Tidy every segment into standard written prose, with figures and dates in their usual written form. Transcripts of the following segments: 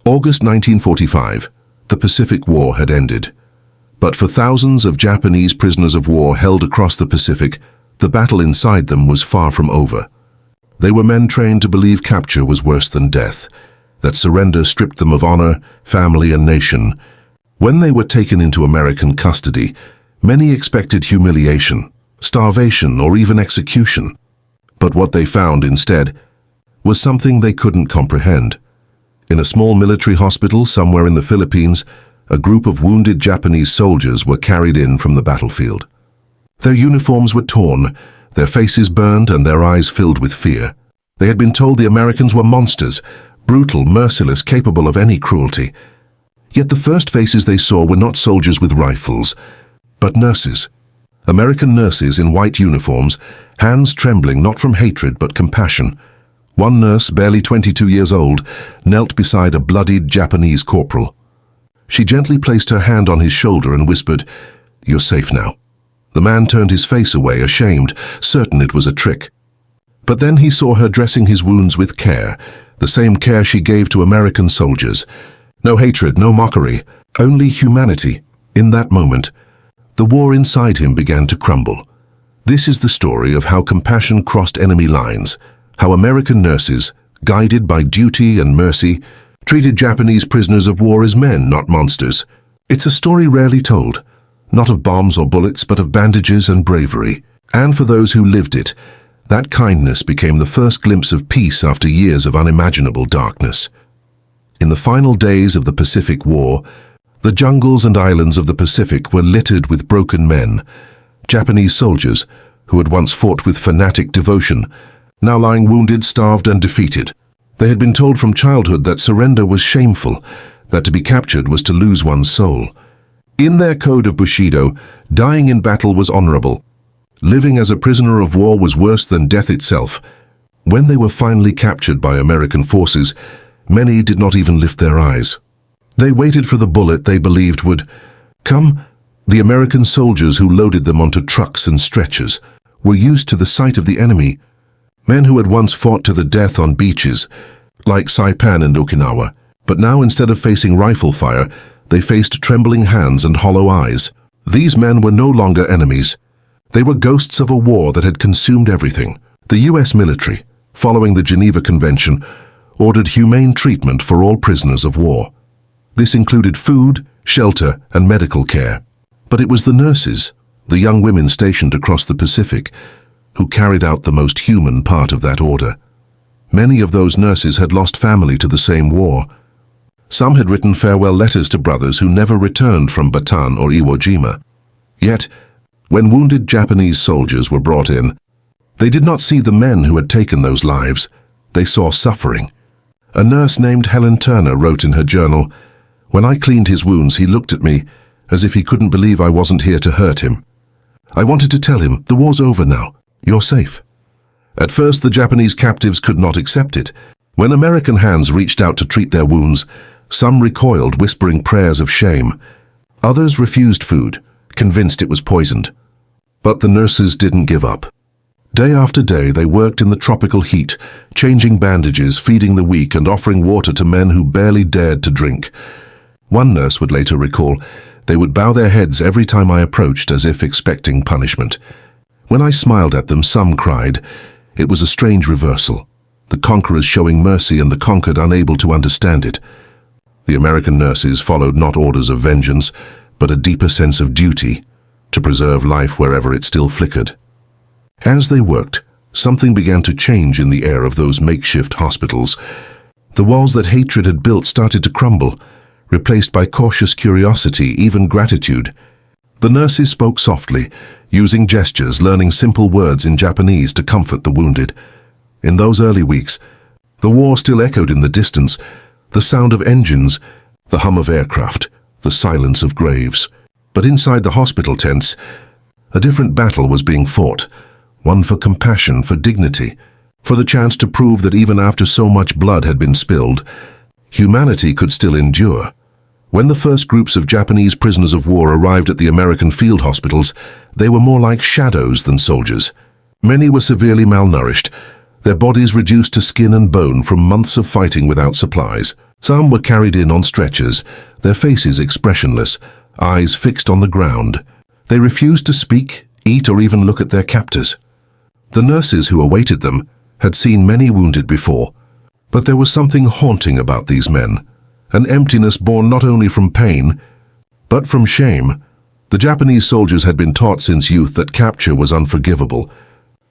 August 1945. The Pacific War had ended. But for thousands of Japanese prisoners of war held across the Pacific, the battle inside them was far from over. They were men trained to believe capture was worse than death, that surrender stripped them of honor, family, and nation. When they were taken into American custody, many expected humiliation, starvation, or even execution. But what they found instead was something they couldn't comprehend. In a small military hospital somewhere in the Philippines, a group of wounded Japanese soldiers were carried in from the battlefield. Their uniforms were torn, their faces burned, and their eyes filled with fear. They had been told the Americans were monsters, brutal, merciless, capable of any cruelty. Yet the first faces they saw were not soldiers with rifles, but nurses. American nurses in white uniforms, hands trembling not from hatred but compassion. One nurse, barely 22 years old, knelt beside a bloodied Japanese corporal. She gently placed her hand on his shoulder and whispered, "You're safe now." The man turned his face away, ashamed, certain it was a trick. But then he saw her dressing his wounds with care, the same care she gave to American soldiers. No hatred, no mockery, only humanity. In that moment, the war inside him began to crumble. This is the story of how compassion crossed enemy lines, how American nurses, guided by duty and mercy, treated Japanese prisoners of war as men, not monsters. It's a story rarely told, not of bombs or bullets, but of bandages and bravery. And for those who lived it, that kindness became the first glimpse of peace after years of unimaginable darkness. In the final days of the Pacific War, the jungles and islands of the Pacific were littered with broken men, Japanese soldiers who had once fought with fanatic devotion, now lying wounded, starved, and defeated. They had been told from childhood that surrender was shameful, that to be captured was to lose one's soul. In their code of Bushido, dying in battle was honorable. Living as a prisoner of war was worse than death itself. When they were finally captured by American forces, many did not even lift their eyes. They waited for the bullet they believed would come. The American soldiers who loaded them onto trucks and stretchers were used to the sight of the enemy, men who had once fought to the death on beaches, like Saipan and Okinawa, but now instead of facing rifle fire, they faced trembling hands and hollow eyes. These men were no longer enemies. They were ghosts of a war that had consumed everything. The U.S. military, following the Geneva Convention, ordered humane treatment for all prisoners of war. This included food, shelter, and medical care. But it was the nurses, the young women stationed across the Pacific, who carried out the most human part of that order. Many of those nurses had lost family to the same war. Some had written farewell letters to brothers who never returned from Bataan or Iwo Jima. Yet, when wounded Japanese soldiers were brought in, they did not see the men who had taken those lives. They saw suffering. A nurse named Helen Turner wrote in her journal, "When I cleaned his wounds, he looked at me as if he couldn't believe I wasn't here to hurt him. I wanted to tell him, the war's over now. You're safe." At first, the Japanese captives could not accept it. When American hands reached out to treat their wounds, some recoiled, whispering prayers of shame. Others refused food, convinced it was poisoned. But the nurses didn't give up. Day after day, they worked in the tropical heat, changing bandages, feeding the weak, and offering water to men who barely dared to drink. One nurse would later recall, "They would bow their heads every time I approached, as if expecting punishment. When I smiled at them, some cried. It was a strange reversal, the conquerors showing mercy and the conquered unable to understand it." The American nurses followed not orders of vengeance, but a deeper sense of duty, to preserve life wherever it still flickered. As they worked, something began to change in the air of those makeshift hospitals. The walls that hatred had built started to crumble, replaced by cautious curiosity, even gratitude. The nurses spoke softly, using gestures, learning simple words in Japanese to comfort the wounded. In those early weeks, the war still echoed in the distance, the sound of engines, the hum of aircraft, the silence of graves. But inside the hospital tents, a different battle was being fought, one for compassion, for dignity, for the chance to prove that even after so much blood had been spilled, humanity could still endure. When the first groups of Japanese prisoners of war arrived at the American field hospitals, they were more like shadows than soldiers. Many were severely malnourished, their bodies reduced to skin and bone from months of fighting without supplies. Some were carried in on stretchers, their faces expressionless, eyes fixed on the ground. They refused to speak, eat, or even look at their captors. The nurses who awaited them had seen many wounded before, but there was something haunting about these men, an emptiness born not only from pain, but from shame. The Japanese soldiers had been taught since youth that capture was unforgivable.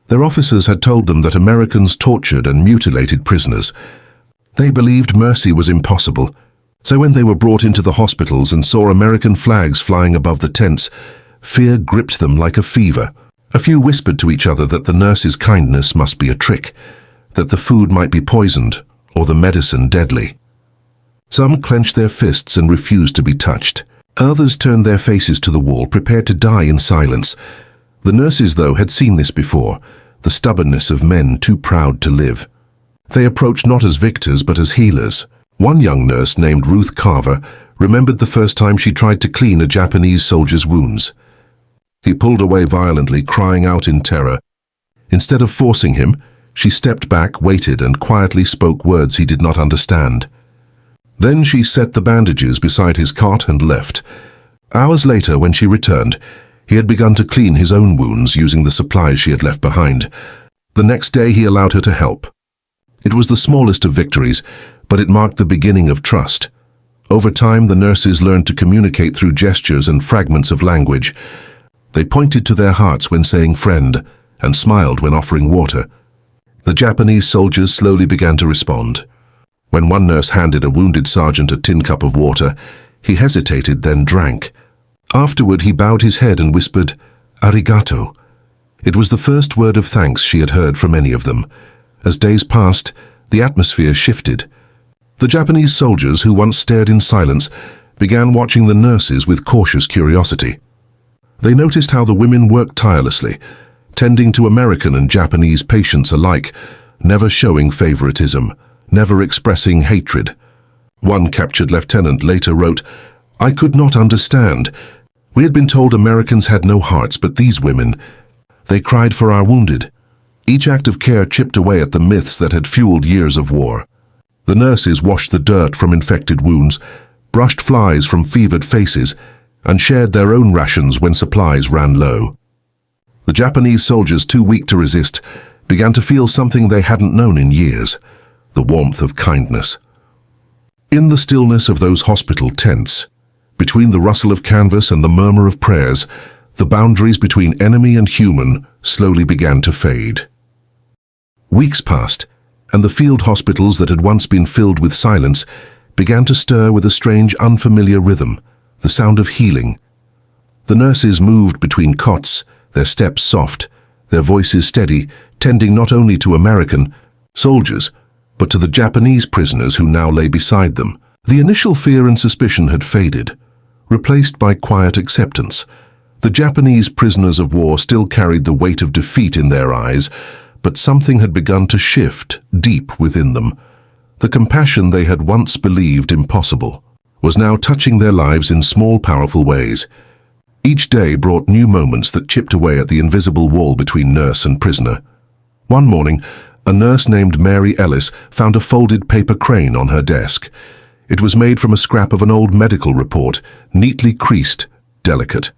Their officers had told them that Americans tortured and mutilated prisoners. They believed mercy was impossible, so when they were brought into the hospitals and saw American flags flying above the tents, fear gripped them like a fever. A few whispered to each other that the nurses' kindness must be a trick, that the food might be poisoned or the medicine deadly. Some clenched their fists and refused to be touched. Others turned their faces to the wall, prepared to die in silence. The nurses, though, had seen this before, the stubbornness of men too proud to live. They approached not as victors but as healers. One young nurse named Ruth Carver remembered the first time she tried to clean a Japanese soldier's wounds. He pulled away violently, crying out in terror. Instead of forcing him, she stepped back, waited, and quietly spoke words he did not understand. Then she set the bandages beside his cot and left. Hours later, when she returned, he had begun to clean his own wounds using the supplies she had left behind. The next day he allowed her to help. It was the smallest of victories, but it marked the beginning of trust. Over time, the nurses learned to communicate through gestures and fragments of language. They pointed to their hearts when saying friend and smiled when offering water. The Japanese soldiers slowly began to respond. When one nurse handed a wounded sergeant a tin cup of water, he hesitated, then drank. Afterward, he bowed his head and whispered, "Arigato." It was the first word of thanks she had heard from any of them. As days passed, the atmosphere shifted. The Japanese soldiers, who once stared in silence, began watching the nurses with cautious curiosity. They noticed how the women worked tirelessly, tending to American and Japanese patients alike, never showing favoritism, never expressing hatred. One captured lieutenant later wrote, "I could not understand. We had been told Americans had no hearts, but these women, they cried for our wounded." Each act of care chipped away at the myths that had fueled years of war. The nurses washed the dirt from infected wounds, brushed flies from fevered faces, and shared their own rations when supplies ran low. The Japanese soldiers, too weak to resist, began to feel something they hadn't known in years, the warmth of kindness. In the stillness of those hospital tents, between the rustle of canvas and the murmur of prayers, the boundaries between enemy and human slowly began to fade. Weeks passed, and the field hospitals that had once been filled with silence began to stir with a strange, unfamiliar rhythm, the sound of healing. The nurses moved between cots, their steps soft, their voices steady, tending not only to American soldiers, but to the Japanese prisoners who now lay beside them. The initial fear and suspicion had faded, replaced by quiet acceptance. The Japanese prisoners of war still carried the weight of defeat in their eyes, but something had begun to shift deep within them. The compassion they had once believed impossible was now touching their lives in small, powerful ways. Each day brought new moments that chipped away at the invisible wall between nurse and prisoner. One morning, a nurse named Mary Ellis found a folded paper crane on her desk. It was made from a scrap of an old medical report, neatly creased, delicate.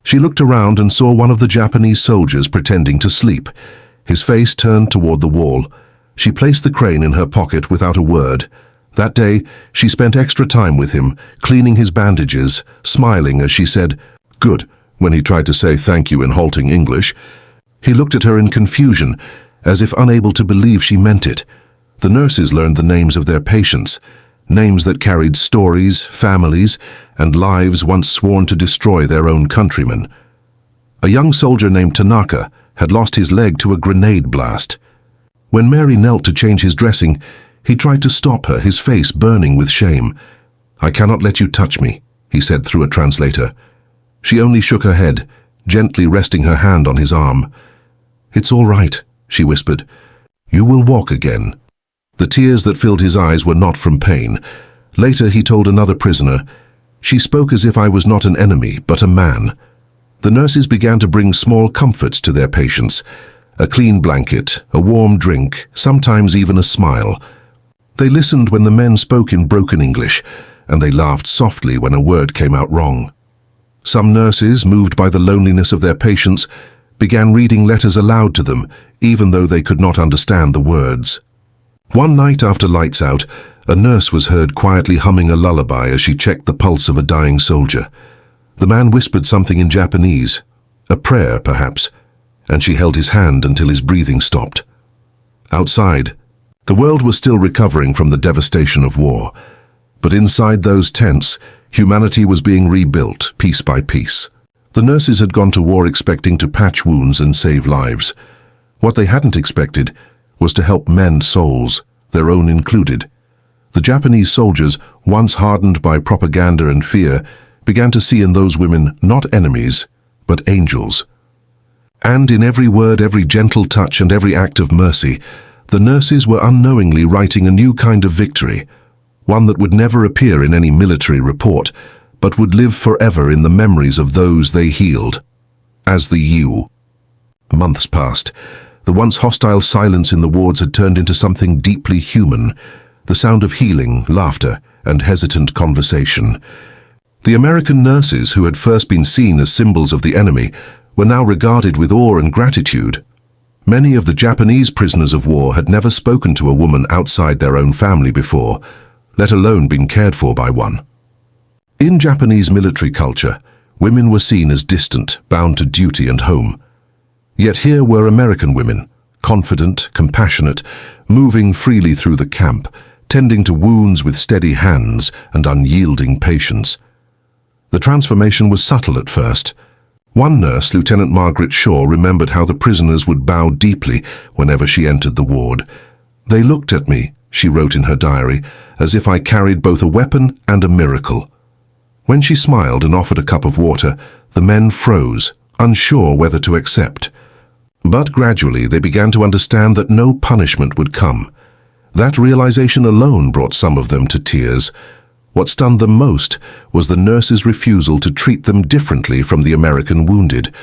She looked around and saw one of the Japanese soldiers pretending to sleep, his face turned toward the wall. She placed the crane in her pocket without a word. That day, she spent extra time with him, cleaning his bandages, smiling as she said, "Good," when he tried to say thank you in halting English. He looked at her in confusion, as if unable to believe she meant it. The nurses learned the names of their patients, names that carried stories, families, and lives once sworn to destroy their own countrymen. A young soldier named Tanaka had lost his leg to a grenade blast. When Mary knelt to change his dressing, he tried to stop her, his face burning with shame. "I cannot let you touch me," he said through a translator. She only shook her head, gently resting her hand on his arm. "It's all right," she whispered. "You will walk again." The tears that filled his eyes were not from pain. Later he told another prisoner, "She spoke as if I was not an enemy, but a man." The nurses began to bring small comforts to their patients, a clean blanket, a warm drink, sometimes even a smile. They listened when the men spoke in broken English, and they laughed softly when a word came out wrong. Some nurses, moved by the loneliness of their patients, began reading letters aloud to them, even though they could not understand the words. One night after lights out, a nurse was heard quietly humming a lullaby as she checked the pulse of a dying soldier. The man whispered something in Japanese, a prayer perhaps, and she held his hand until his breathing stopped. Outside, the world was still recovering from the devastation of war, but inside those tents, humanity was being rebuilt piece by piece. The nurses had gone to war expecting to patch wounds and save lives. What they hadn't expected was to help mend souls, their own included. The Japanese soldiers, once hardened by propaganda and fear, began to see in those women not enemies, but angels. And in every word, every gentle touch, and every act of mercy, the nurses were unknowingly writing a new kind of victory, one that would never appear in any military report, but would live forever in the memories of those they healed. As the WWII. Months passed. The once hostile silence in the wards had turned into something deeply human, the sound of healing, laughter, and hesitant conversation. The American nurses, who had first been seen as symbols of the enemy, were now regarded with awe and gratitude. Many of the Japanese prisoners of war had never spoken to a woman outside their own family before, let alone been cared for by one. In Japanese military culture, women were seen as distant, bound to duty and home. Yet here were American women, confident, compassionate, moving freely through the camp, tending to wounds with steady hands and unyielding patience. The transformation was subtle at first. One nurse, Lieutenant Margaret Shaw, remembered how the prisoners would bow deeply whenever she entered the ward. "They looked at me," she wrote in her diary, "as if I carried both a weapon and a miracle." When she smiled and offered a cup of water, the men froze, unsure whether to accept. But gradually they began to understand that no punishment would come. That realization alone brought some of them to tears. What stunned them most was the nurses' refusal to treat them differently from the American wounded,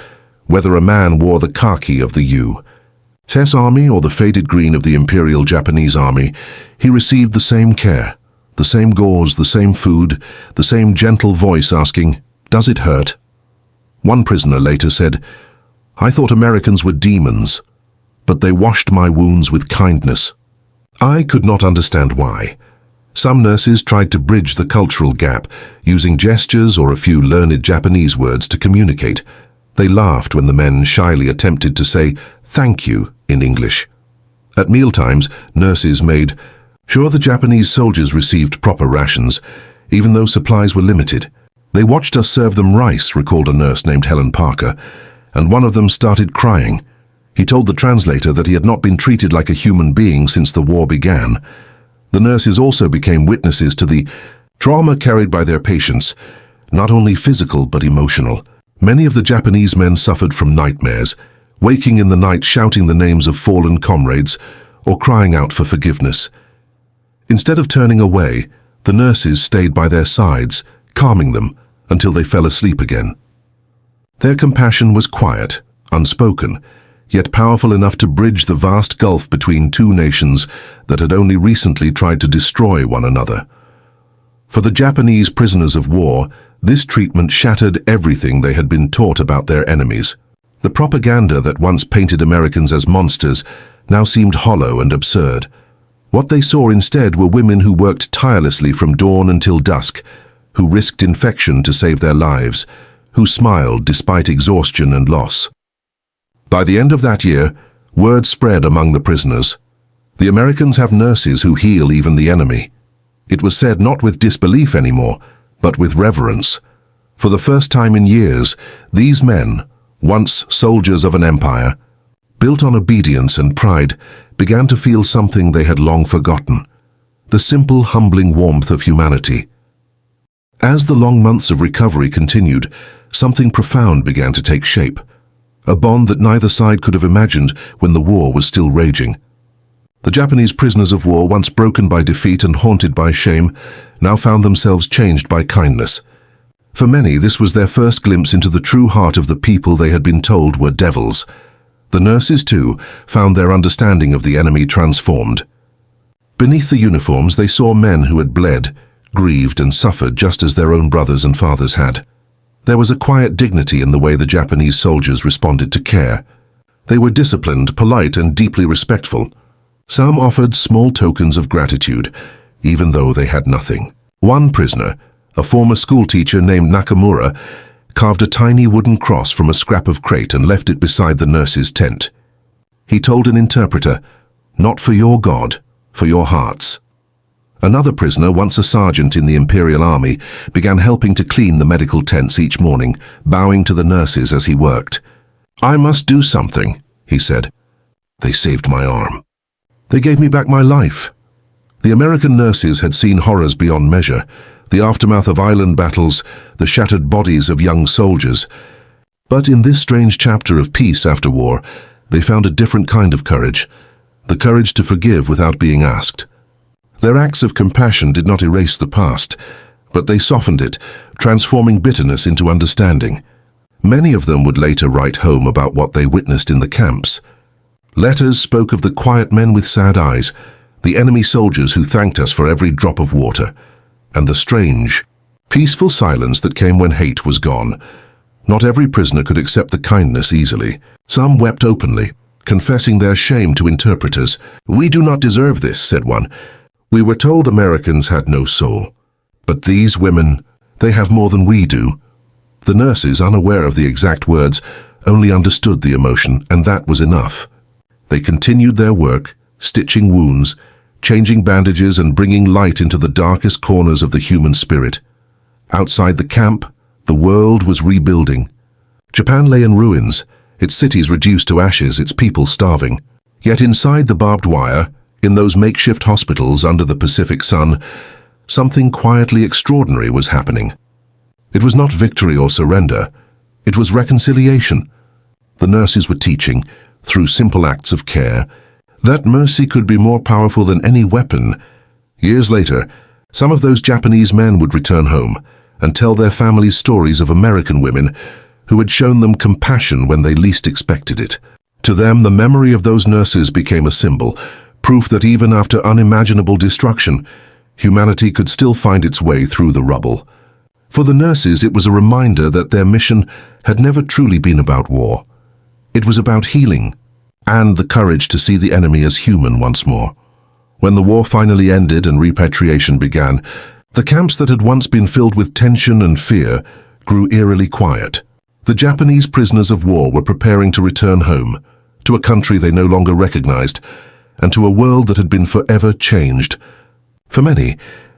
whether a man wore the khaki of the U.S. Army or the faded green of the Imperial Japanese Army. He received the same care, the same gauze, the same food, the same gentle voice asking, "Does it hurt?" One prisoner later said, "I thought Americans were demons, but they washed my wounds with kindness." I could not understand why. Some nurses tried to bridge the cultural gap, using gestures or a few learned Japanese words to communicate. They laughed when the men shyly attempted to say "thank you" in English. At mealtimes, nurses made sure the Japanese soldiers received proper rations, even though supplies were limited. "They watched us serve them rice," recalled a nurse named Helen Parker, and one of them started crying. He told the translator that he had not been treated like a human being since the war began. The nurses also became witnesses to the trauma carried by their patients, not only physical but emotional. Many of the Japanese men suffered from nightmares, waking in the night shouting the names of fallen comrades or crying out for forgiveness. Instead of turning away, the nurses stayed by their sides, calming them until they fell asleep again. Their compassion was quiet, unspoken, yet powerful enough to bridge the vast gulf between two nations that had only recently tried to destroy one another. For the Japanese prisoners of war, this treatment shattered everything they had been taught about their enemies. The propaganda that once painted Americans as monsters now seemed hollow and absurd. What they saw instead were women who worked tirelessly from dawn until dusk, who risked infection to save their lives, who smiled despite exhaustion and loss. By the end of that year, word spread among the prisoners. The Americans have nurses who heal even the enemy. It was said not with disbelief anymore, but with reverence. For the first time in years, these men, once soldiers of an empire, built on obedience and pride, began to feel something they had long forgotten, the simple, humbling warmth of humanity. As the long months of recovery continued, something profound began to take shape. A bond that neither side could have imagined when the war was still raging. The Japanese prisoners of war, once broken by defeat and haunted by shame, now found themselves changed by kindness. For many, this was their first glimpse into the true heart of the people they had been told were devils. The nurses, too, found their understanding of the enemy transformed. Beneath the uniforms, they saw men who had bled, grieved, and suffered just as their own brothers and fathers had. There was a quiet dignity in the way the Japanese soldiers responded to care. They were disciplined, polite, and deeply respectful. Some offered small tokens of gratitude, even though they had nothing. One prisoner, a former schoolteacher named Nakamura, carved a tiny wooden cross from a scrap of crate and left it beside the nurse's tent. He told an interpreter, "Not for your God, for your hearts." Another prisoner, once a sergeant in the Imperial Army, began helping to clean the medical tents each morning, bowing to the nurses as he worked. "I must do something," he said. "They saved my arm. They gave me back my life." The American nurses had seen horrors beyond measure, the aftermath of island battles, the shattered bodies of young soldiers. But in this strange chapter of peace after war, they found a different kind of courage, the courage to forgive without being asked. Their acts of compassion did not erase the past, but they softened it, transforming bitterness into understanding. Many of them would later write home about what they witnessed in the camps. Letters spoke of the quiet men with sad eyes, the enemy soldiers who thanked us for every drop of water, and the strange, peaceful silence that came when hate was gone. Not every prisoner could accept the kindness easily. Some wept openly, confessing their shame to interpreters. "We do not deserve this," said one. "We were told Americans had no soul. But these women, they have more than we do." The nurses, unaware of the exact words, only understood the emotion, and that was enough. They continued their work, stitching wounds, changing bandages, and bringing light into the darkest corners of the human spirit. Outside the camp, the world was rebuilding. Japan lay in ruins, its cities reduced to ashes, its people starving. Yet inside the barbed wire, in those makeshift hospitals under the Pacific sun, something quietly extraordinary was happening. It was not victory or surrender. It was reconciliation. The nurses were teaching, through simple acts of care, that mercy could be more powerful than any weapon. Years later, some of those Japanese men would return home and tell their families stories of American women who had shown them compassion when they least expected it. To them, the memory of those nurses became a symbol, proof that even after unimaginable destruction, humanity could still find its way through the rubble. For the nurses, it was a reminder that their mission had never truly been about war. It was about healing, and the courage to see the enemy as human once more. When the war finally ended and repatriation began, the camps that had once been filled with tension and fear grew eerily quiet. The Japanese prisoners of war were preparing to return home, to a country they no longer recognized, and to a world that had been forever changed. For many,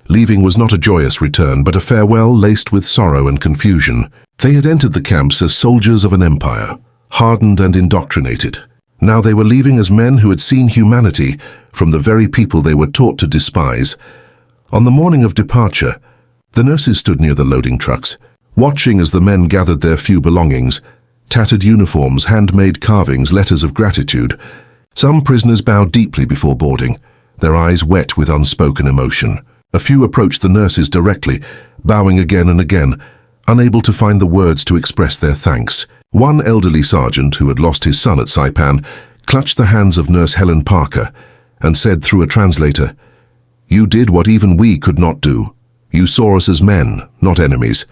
leaving was not a joyous return, but a farewell laced with sorrow and confusion. They had entered the camps as soldiers of an empire, hardened and indoctrinated. Now they were leaving as men who had seen humanity from the very people they were taught to despise. On the morning of departure, the nurses stood near the loading trucks, watching as the men gathered their few belongings, tattered uniforms, handmade carvings, letters of gratitude. Some prisoners bowed deeply before boarding, their eyes wet with unspoken emotion. A few approached the nurses directly, bowing again and again, unable to find the words to express their thanks. One elderly sergeant, who had lost his son at Saipan, clutched the hands of Nurse Helen Parker and said through a translator, "You did what even we could not do. You saw us as men, not enemies.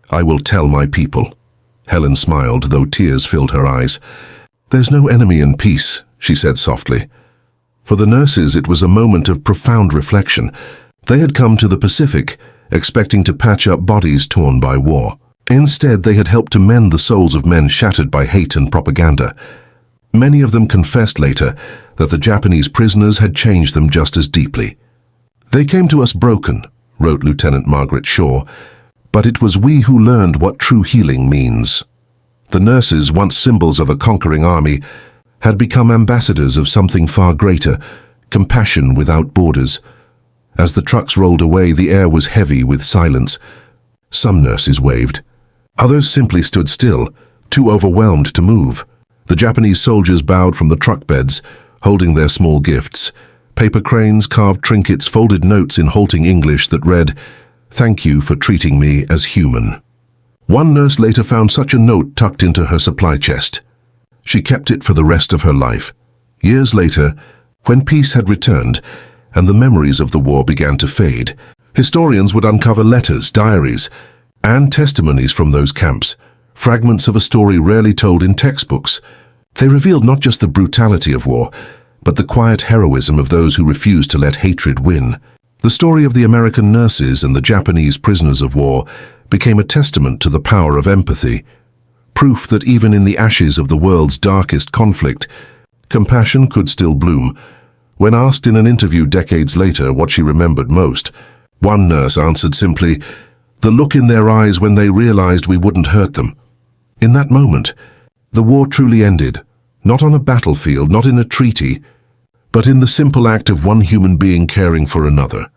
I will tell my people." Helen smiled, though tears filled her eyes. "There's no enemy in peace," she said softly. For the nurses, it was a moment of profound reflection. They had come to the Pacific, expecting to patch up bodies torn by war. Instead, they had helped to mend the souls of men shattered by hate and propaganda. Many of them confessed later that the Japanese prisoners had changed them just as deeply. "They came to us broken," wrote Lieutenant Margaret Shaw, "but it was we who learned what true healing means." The nurses, once symbols of a conquering army, had become ambassadors of something far greater, compassion without borders. As the trucks rolled away, the air was heavy with silence. Some nurses waved. Others simply stood still, too overwhelmed to move. The Japanese soldiers bowed from the truck beds, holding their small gifts. Paper cranes, carved trinkets, folded notes in halting English that read, "Thank you for treating me as human." One nurse later found such a note tucked into her supply chest. She kept it for the rest of her life. Years later, when peace had returned, and the memories of the war began to fade. Historians would uncover letters, diaries, and testimonies from those camps, fragments of a story rarely told in textbooks. They revealed not just the brutality of war, but the quiet heroism of those who refused to let hatred win. The story of the American nurses and the Japanese prisoners of war became a testament to the power of empathy, proof that even in the ashes of the world's darkest conflict, compassion could still bloom. When asked in an interview decades later what she remembered most, one nurse answered simply, "The look in their eyes when they realized we wouldn't hurt them." In that moment, the war truly ended, not on a battlefield, not in a treaty, but in the simple act of one human being caring for another.